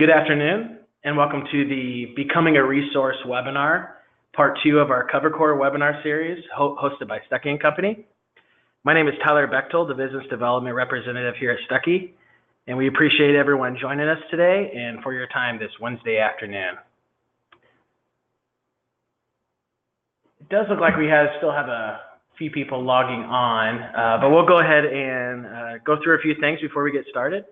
Good afternoon, and welcome to the Becoming a Resource webinar, part 2 of our CoverCore webinar series, hosted by Stuckey & Company. My name is Tyler Bechtold, the Business Development Representative here at Stuckey, and we appreciate everyone joining us today and for your time this Wednesday afternoon. It does look like we still have a few people logging on, but we'll go ahead and go through a few things before we get started.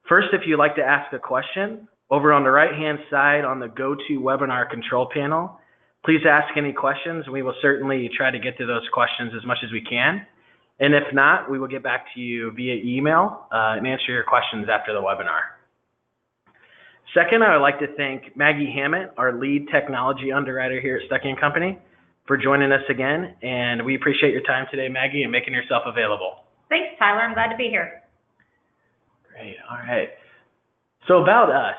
First, if you'd like to ask a question, over on the right-hand side on the GoToWebinar control panel, please ask any questions, and we will certainly try to get to those questions as much as we can. And if not, we will get back to you via email and answer your questions after the webinar. Second, I would like to thank Maggie Hammett, our lead technology underwriter here at Stuckey & Company, for joining us again. And we appreciate your time today, Maggie, and making yourself available. Thanks, Tyler. I'm glad to be here. Great. All right. So about us,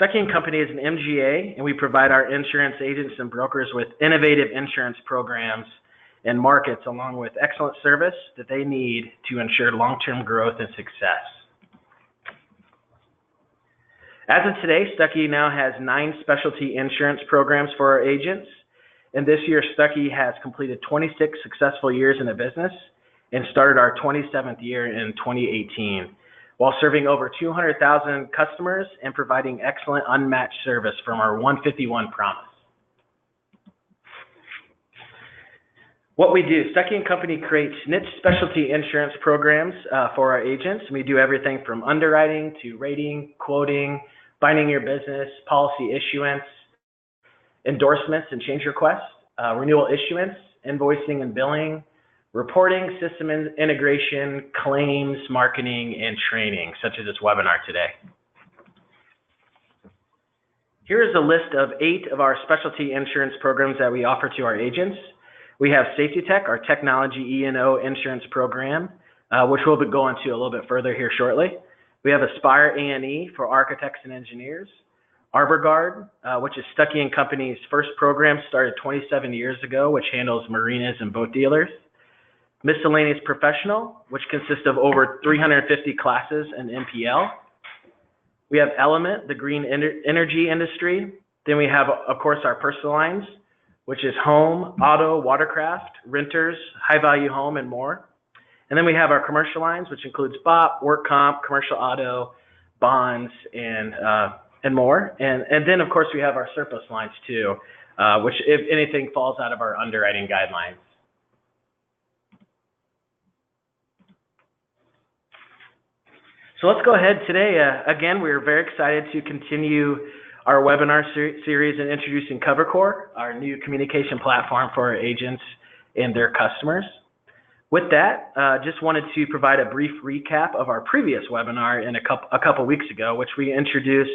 Stuckey & Company is an MGA, and we provide our insurance agents and brokers with innovative insurance programs and markets, along with excellent service that they need to ensure long-term growth and success. As of today, Stuckey now has 9 specialty insurance programs for our agents, and this year Stuckey has completed 26 successful years in the business and started our 27th year in 2018. While serving over 200,000 customers and providing excellent unmatched service from our 151 promise. What we do, Stuckey & Company creates niche specialty insurance programs for our agents. We do everything from underwriting to rating, quoting, binding your business, policy issuance, endorsements and change requests, renewal issuance, invoicing and billing, reporting, system integration, claims, marketing, and training, such as this webinar today. Here is a list of 8 of our specialty insurance programs that we offer to our agents. We have Safety Tech, our technology E&O insurance program, which we'll be going to a little bit further here shortly. We have Aspire A&E for architects and engineers. Arbor Guard, which is Stuckey & Company's first program, started 27 years ago, which handles marinas and boat dealers. Miscellaneous Professional, which consists of over 350 classes in MPL. We have Element, the green energy industry. Then we have, of course, our personal lines, which is home, auto, watercraft, renters, high-value home, and more. And then we have our commercial lines, which includes BOP, work comp, commercial auto, bonds, and more. And then, of course, we have our surplus lines, too, which, if anything, falls out of our underwriting guidelines. So let's go ahead today. Again, we're very excited to continue our webinar series in introducing CoverCore, our new communication platform for our agents and their customers. With that, just wanted to provide a brief recap of our previous webinar in a couple weeks ago, which we introduced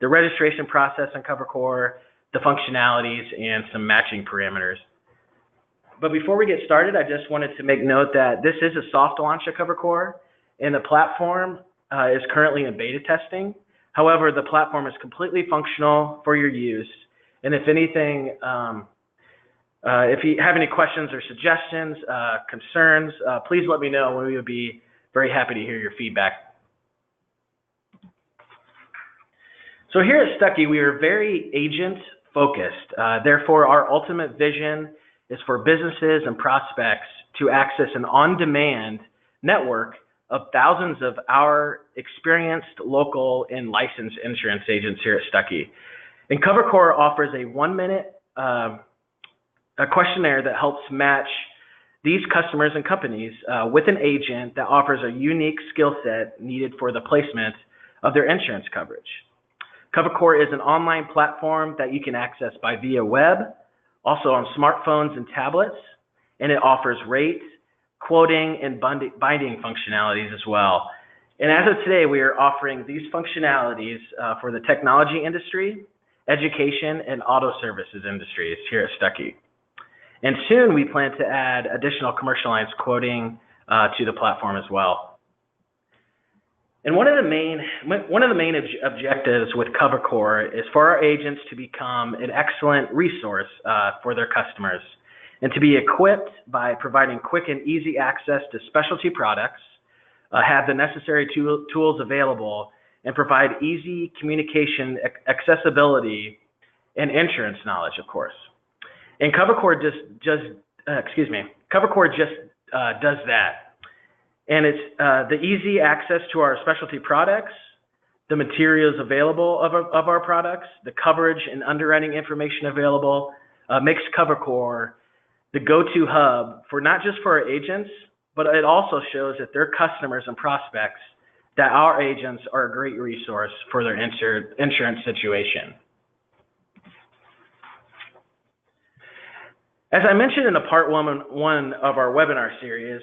the registration process on CoverCore, the functionalities, and some matching parameters. But before we get started, I just wanted to make note that this is a soft launch of CoverCore, and the platform is currently in beta testing. However, the platform is completely functional for your use. And if anything, if you have any questions or suggestions, concerns, please let me know, and we would be very happy to hear your feedback. So here at Stuckey, we are very agent focused. Therefore, our ultimate vision is for businesses and prospects to access an on-demand network of thousands of our experienced local and licensed insurance agents here at Stuckey. And CoverCore offers a 1-minute a questionnaire that helps match these customers and companies with an agent that offers a unique skill set needed for the placement of their insurance coverage. CoverCore is an online platform that you can access via web, also on smartphones and tablets, and it offers rates, quoting, and binding functionalities as well. And as of today, we are offering these functionalities for the technology industry, education, and auto services industries here at Stuckey. And soon we plan to add additional commercial lines quoting to the platform as well. And one of the main objectives with CoverCore is for our agents to become an excellent resource for their customers, and to be equipped by providing quick and easy access to specialty products, have the necessary tools available, and provide easy communication, accessibility, and insurance knowledge, of course. And CoverCore does that. And it's the easy access to our specialty products, the materials available of our products, the coverage and underwriting information available, makes CoverCore the go-to hub for not just for our agents, but it also shows that their customers and prospects that our agents are a great resource for their insurance situation. As I mentioned in the part one of our webinar series,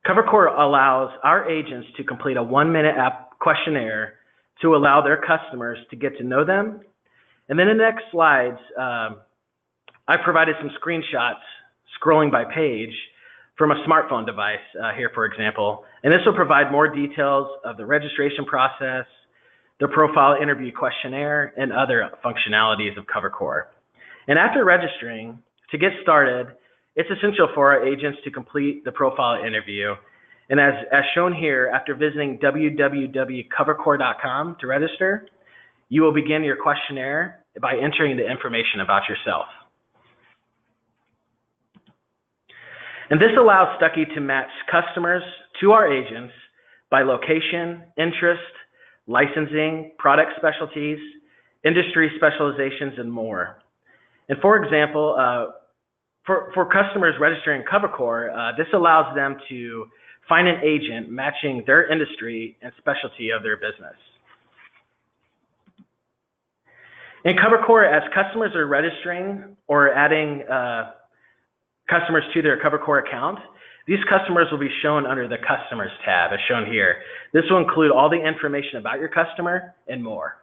CoverCore allows our agents to complete a 1-minute app questionnaire to allow their customers to get to know them. And then in the next slides, I provided some screenshots scrolling by page from a smartphone device here, for example. And this will provide more details of the registration process, the profile interview questionnaire, and other functionalities of CoverCore. And after registering, to get started, it's essential for our agents to complete the profile interview. And as shown here, after visiting www.covercore.com to register, you will begin your questionnaire by entering the information about yourself. And this allows Stuckey to match customers to our agents by location, interest, licensing, product specialties, industry specializations, and more. And for example, for customers registering CoverCore, this allows them to find an agent matching their industry and specialty of their business. In CoverCore, as customers are registering or adding customers to their CoverCore account, these customers will be shown under the Customers tab, as shown here. This will include all the information about your customer and more.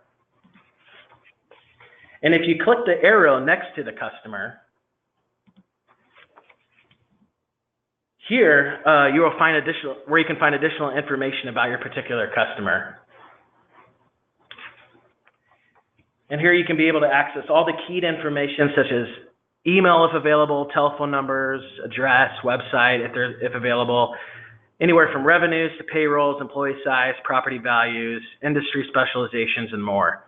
And if you click the arrow next to the customer, here you will find where you can find additional information about your particular customer. And here you can be able to access all the keyed information such as email if available, telephone numbers, address, website if available, anywhere from revenues to payrolls, employee size, property values, industry specializations, and more.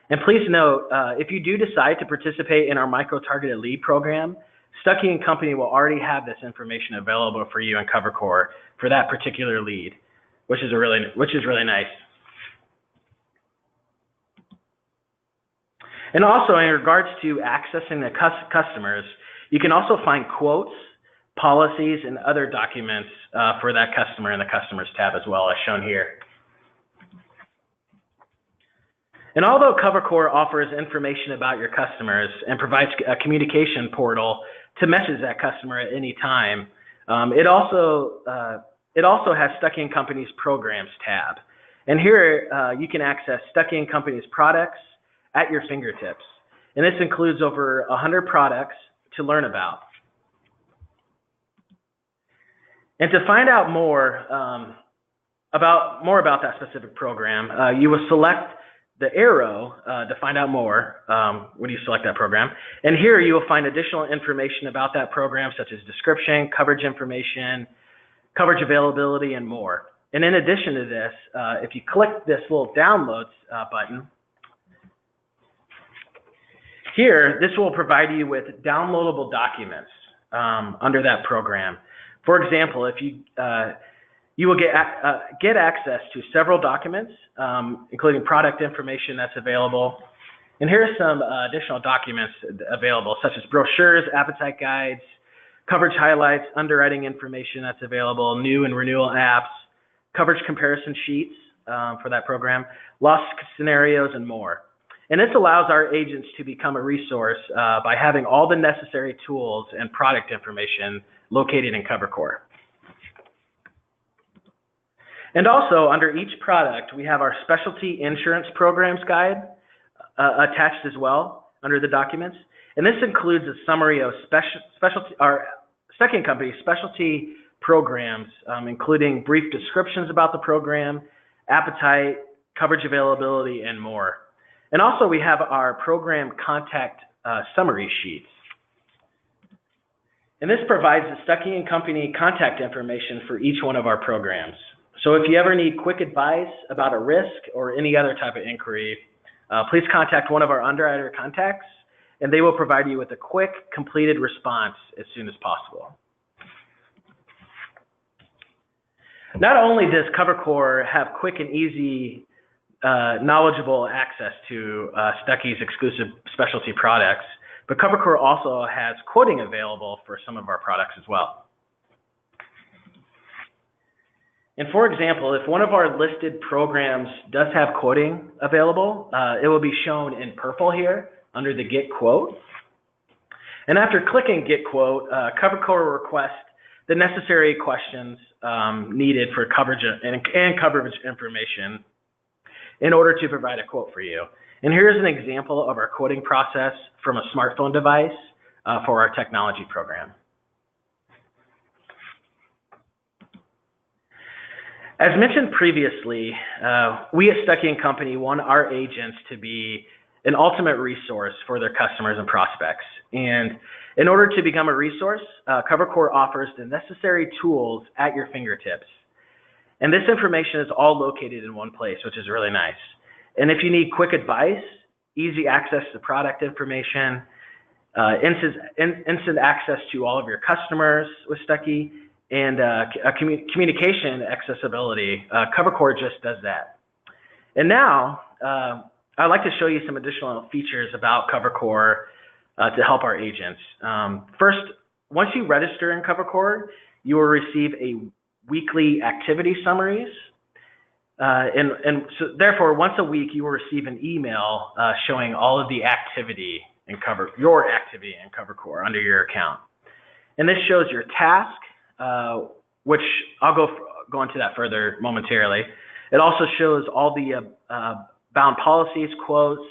And please note, if you do decide to participate in our micro-targeted lead program, Stuckey & Company will already have this information available for you in CoverCore for that particular lead, which is really nice. And also in regards to accessing the customers, you can also find quotes, policies, and other documents for that customer in the Customers tab as well, as shown here. And although CoverCore offers information about your customers and provides a communication portal to message that customer at any time, it also has Stuckey & Company's Programs tab. And here you can access Stuckey & Company's products at your fingertips. And this includes over 100 products to learn about. And to find out more about that specific program, you will select the arrow to find out more when you select that program. And here you will find additional information about that program, such as description, coverage information, coverage availability, and more. And in addition to this, if you click this little downloads button, here, this will provide you with downloadable documents under that program. For example, if you will get access to several documents, including product information that's available. And here are some additional documents available, such as brochures, appetite guides, coverage highlights, underwriting information that's available, new and renewal apps, coverage comparison sheets for that program, loss scenarios, and more. And this allows our agents to become a resource by having all the necessary tools and product information located in CoverCore. And also, under each product, we have our Specialty Insurance Programs Guide attached as well under the documents. And this includes a summary of Stuckey & Company specialty programs, including brief descriptions about the program, appetite, coverage availability, and more. And also, we have our program contact summary sheets. And this provides the Stuckey & Company contact information for each one of our programs. So if you ever need quick advice about a risk or any other type of inquiry, please contact one of our underwriter contacts, and they will provide you with a quick, completed response as soon as possible. Not only does CoverCore have quick and easy, knowledgeable access to Stuckey's exclusive specialty products, but CoverCore also has quoting available for some of our products as well. And for example, if one of our listed programs does have quoting available, it will be shown in purple here under the Get Quote. And after clicking Get Quote, CoverCore will request the necessary questions needed for coverage and coverage information in order to provide a quote for you. And here's an example of our quoting process from a smartphone device for our technology program. As mentioned previously, we at Stuckey & Company want our agents to be an ultimate resource for their customers and prospects. And in order to become a resource, CoverCore offers the necessary tools at your fingertips. And this information is all located in one place, which is really nice. And if you need quick advice, easy access to product information, instant access to all of your customers with Stuckey, and communication accessibility, CoverCore just does that. And now, I'd like to show you some additional features about CoverCore to help our agents. First, once you register in CoverCore, you will receive a weekly activity summaries. And so therefore, once a week, you will receive an email showing all of the activity in your activity in CoverCore under your account. And this shows your task, which I'll go into that further momentarily. It also shows all the bound policies, quotes,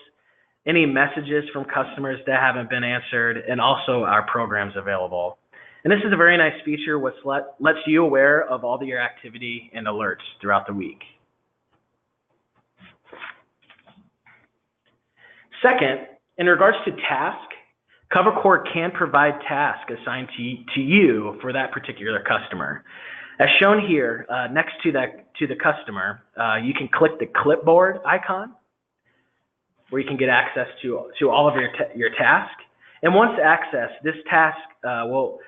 any messages from customers that haven't been answered, and also our programs available. And this is a very nice feature which lets you aware of all of your activity and alerts throughout the week. Second, in regards to task, CoverCore can provide tasks assigned to you for that particular customer. As shown here, next to the customer, you can click the clipboard icon, where you can get access to all of your task. And once accessed, this task will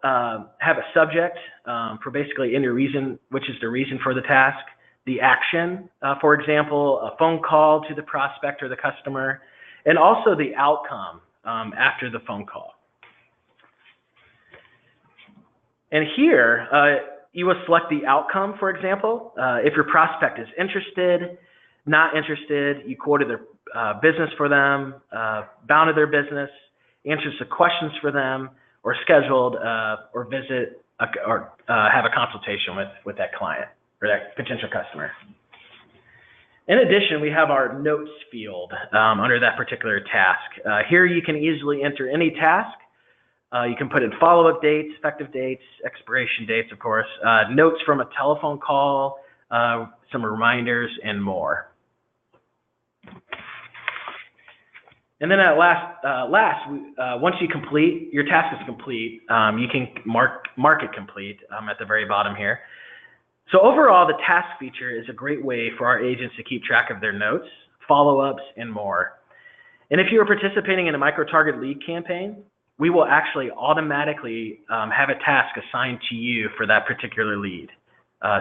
have a subject for basically any reason, which is the reason for the task, the action, for example, a phone call to the prospect or the customer, and also the outcome after the phone call. And here, you will select the outcome, for example. If your prospect is interested, not interested, you quoted their business for them, bounded their business, answered some questions for them, or scheduled or visit or have a consultation with that client or that potential customer. In addition, we have our notes field under that particular task. Here you can easily enter any task. You can put in follow-up dates, effective dates, expiration dates, of course, notes from a telephone call, some reminders, and more. And then at once you complete, your task is complete, you can mark it complete at the very bottom here. So overall, the task feature is a great way for our agents to keep track of their notes, follow-ups, and more. And if you are participating in a micro-target lead campaign, we will actually automatically have a task assigned to you for that particular lead,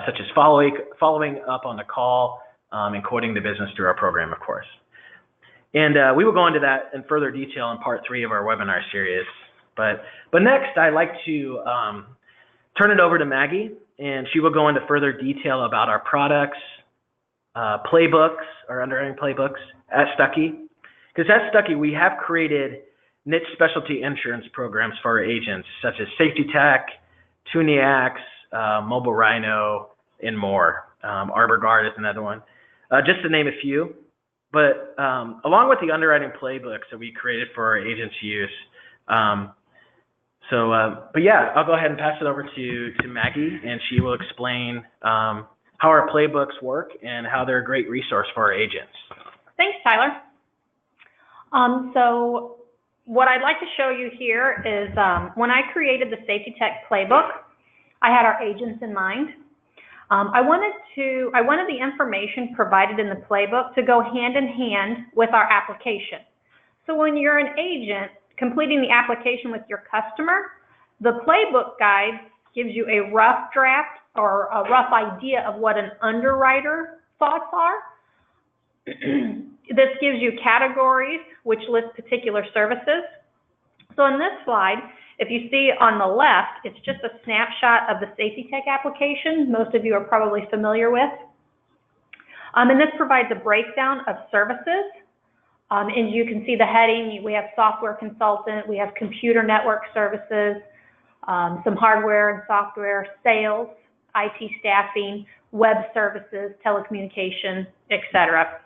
such as following up on the call and quoting the business through our program, of course. And we will go into that in further detail in part 3 of our webinar series. But next, I'd like to turn it over to Maggie, and she will go into further detail about our products, playbooks, our underwriting playbooks at Stuckey. Because at Stuckey, we have created niche specialty insurance programs for our agents, such as Safety Tech, Tuniax, Mobile Rhino, and more. Arbor Guard is another one, just to name a few. But along with the underwriting playbooks that we created for our agents' use. But yeah, I'll go ahead and pass it over to Maggie, and she will explain how our playbooks work and how they're a great resource for our agents. Thanks, Tyler. So what I'd like to show you here is when I created the Safety Tech Playbook, I had our agents in mind. I wanted the information provided in the playbook to go hand in hand with our application. So when you're an agent completing the application with your customer, the playbook guide gives you a rough draft or a rough idea of what an underwriter thoughts are. This gives you categories which list particular services. So in this slide, if you see on the left, it's just a snapshot of the Safety Tech application most of you are probably familiar with. And this provides a breakdown of services. And you can see the heading, we have software consultant, we have computer network services, some hardware and software, sales, IT staffing, web services, telecommunication, etc.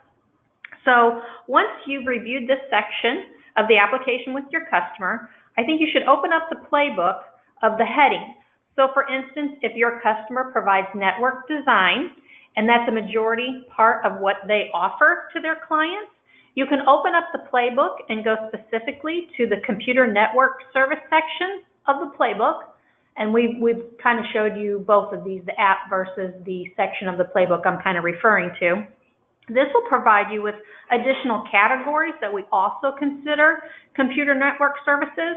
So once you've reviewed this section of the application with your customer, I think you should open up the playbook of the heading. So for instance, if your customer provides network design, and that's a majority part of what they offer to their clients, you can open up the playbook and go specifically to the computer network service section of the playbook. And we've kind of showed you both of these, the app versus the section of the playbook I'm kind of referring to. This will provide you with additional categories that we also consider computer network services.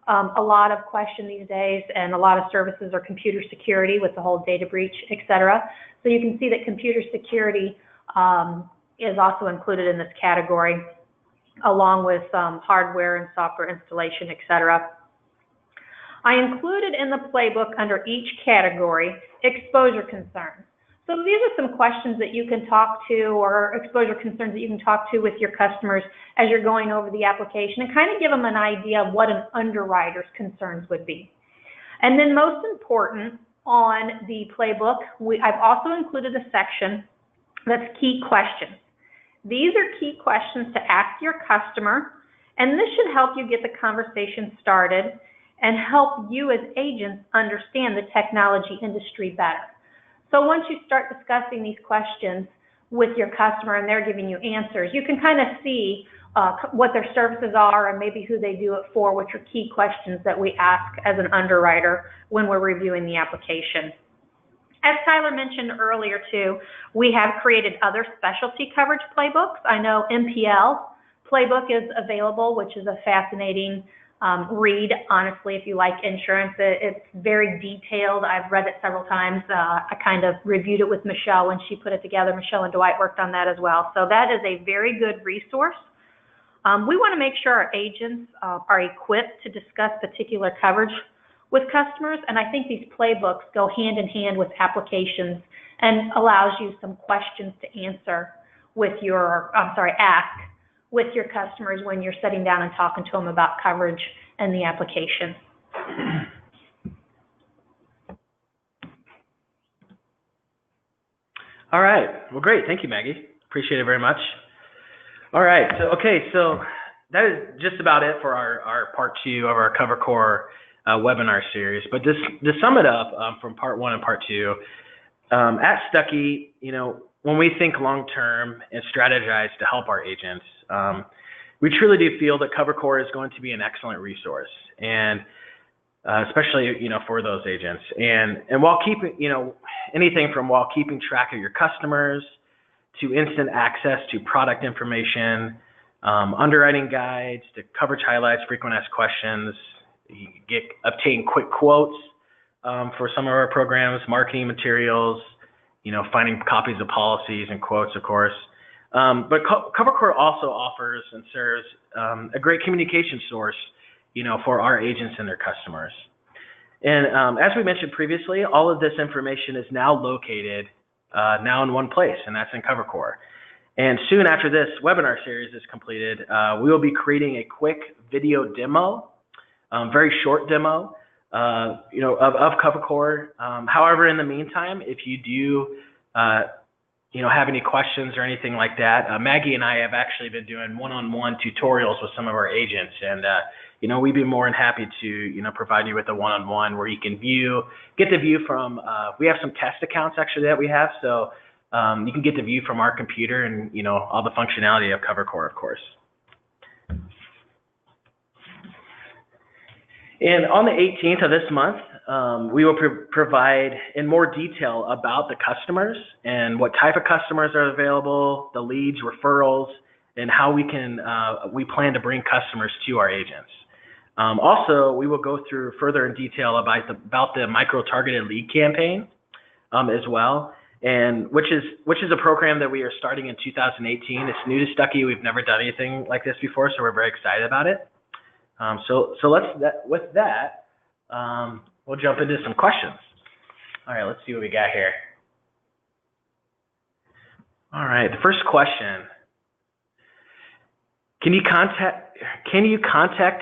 A lot of question these days and a lot of services are computer security with the whole data breach, etc. So you can see that computer security is also included in this category, along with hardware and software installation, etc. I included in the playbook under each category exposure concerns. So these are some questions that you can talk to, or exposure concerns that you can talk to with your customers as you're going over the application and kind of give them an idea of what an underwriter's concerns would be. And then most important on the playbook, I've also included a section that's key questions. These are key questions to ask your customer, and this should help you get the conversation started and help you as agents understand the technology industry better. So once you start discussing these questions with your customer and they're giving you answers, you can kind of see what their services are and maybe who they do it for, which are key questions that we ask as an underwriter when we're reviewing the application. As Tyler mentioned earlier too, we have created other specialty coverage playbooks. I know MPL playbook is available, which is a fascinating read, honestly, if you like insurance. It's very detailed. I've read it several times. I kind of reviewed it with Michelle when she put it together. Michelle and Dwight worked on that as well. So that is a very good resource. We want to make sure our agents are equipped to discuss particular coverage with customers, and I think these playbooks go hand in hand with applications and allows you some questions to answer with your, ask with your customers when you're sitting down and talking to them about coverage and the application. All right. Well, great. Thank you, Maggie. Appreciate it very much. All right. So that is just about it for our part 2 of our CoverCore webinar series. But to sum it up from part 1 and part 2, at Stuckey, when we think long-term and strategize to help our agents, we truly do feel that CoverCore is going to be an excellent resource, and especially for those agents. And while keeping anything from while keeping track of your customers to instant access to product information, underwriting guides to coverage highlights, frequent asked questions, you obtain quick quotes for some of our programs, marketing materials, finding copies of policies and quotes, of course. But CoverCore also offers and serves a great communication source, for our agents and their customers. And as we mentioned previously, all of this information is now located now in one place, and that's in CoverCore. And soon after this webinar series is completed, we will be creating a quick video demo, very short demo, of CoverCore. However, in the meantime, if you do have any questions or anything like that, Maggie and I have actually been doing one-on-one tutorials with some of our agents, and we'd be more than happy to provide you with a one-on-one where you can get the view from. We have some test accounts actually that we have, so you can get the view from our computer and all the functionality of CoverCore, of course. And on the 18th of this month, we will provide in more detail about the customers and what type of customers are available, the leads, referrals, and how we plan to bring customers to our agents. Also, we will go through further in detail about the micro-targeted lead campaign as well, and which is a program that we are starting in 2018. It's new to Stuckey. We've never done anything like this before, so we're very excited about it. With that, we'll jump into some questions. All right, let's see what we got here. All right, the first question. Can you contact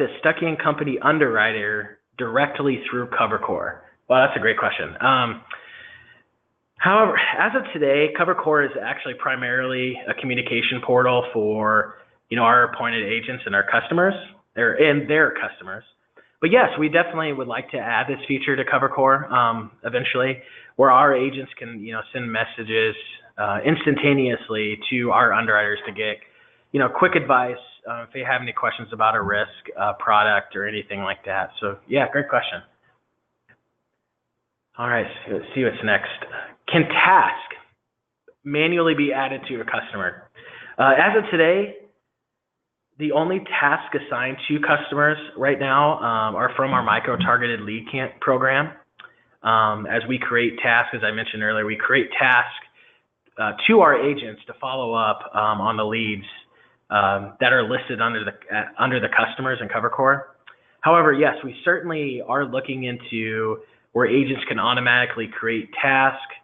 a Stuckey & Company underwriter directly through CoverCore? Well, that's a great question. However, as of today, CoverCore is actually primarily a communication portal for our appointed agents and our customers, and their customers. But yes, we definitely would like to add this feature to CoverCore eventually, where our agents can send messages instantaneously to our underwriters to get quick advice if they have any questions about a risk, product, or anything like that. So yeah, great question. All right, so let's see what's next. Can task manually be added to a customer? As of today, the only task assigned to customers right now are from our micro-targeted lead program. As we create tasks, as I mentioned earlier, we create tasks to our agents to follow up on the leads that are listed under the customers in CoverCore. However, yes, we certainly are looking into where agents can automatically create tasks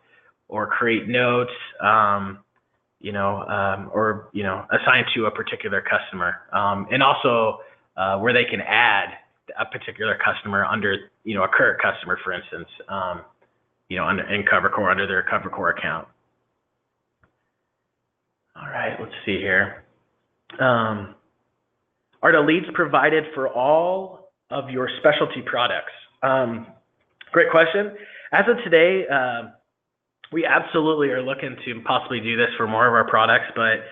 or create notes, or assign to a particular customer, and also where they can add a particular customer under a current customer, for instance, in CoverCore under their CoverCore account. All right, let's see here. Are the leads provided for all of your specialty products? Great question. As of today, we absolutely are looking to possibly do this for more of our products, but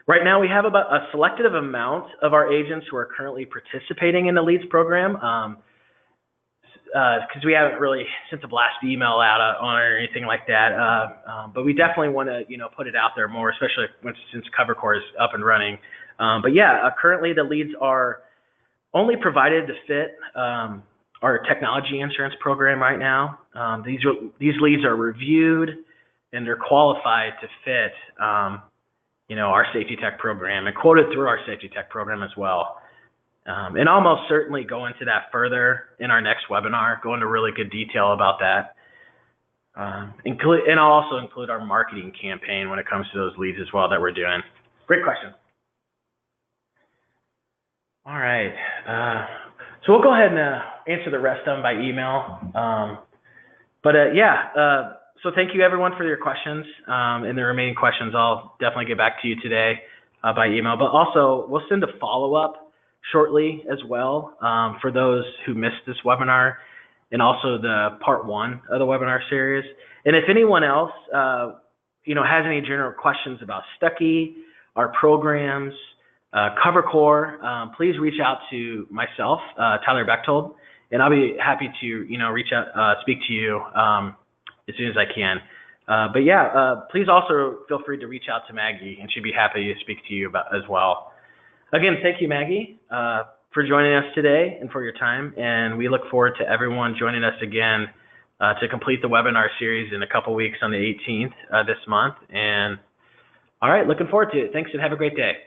right now we have about a selective amount of our agents who are currently participating in the leads program, because we haven't really sent a blast email out on it or anything like that. But we definitely want to put it out there more, especially since CoverCore is up and running. But yeah, currently the leads are only provided to fit our technology insurance program right now. These leads are reviewed and they're qualified to fit our safety tech program and quoted through our safety tech program as well. And I'll most certainly go into that further in our next webinar, go into really good detail about that. And I'll also include our marketing campaign when it comes to those leads as well that we're doing. Great question. All right. So we'll go ahead and answer the rest of them by email. So thank you everyone for your questions. And the remaining questions, I'll definitely get back to you today by email. But also, we'll send a follow-up shortly as well for those who missed this webinar, and also the part 1 of the webinar series. And if anyone else has any general questions about Stuckey, our programs, CoverCore, please reach out to myself, Tyler Bechtold, and I'll be happy to speak to you as soon as I can. Please also feel free to reach out to Maggie, and she'd be happy to speak to you about as well. Again, thank you, Maggie, for joining us today and for your time, and we look forward to everyone joining us again to complete the webinar series in a couple weeks on the 18th this month. And all right, looking forward to it. Thanks, and have a great day.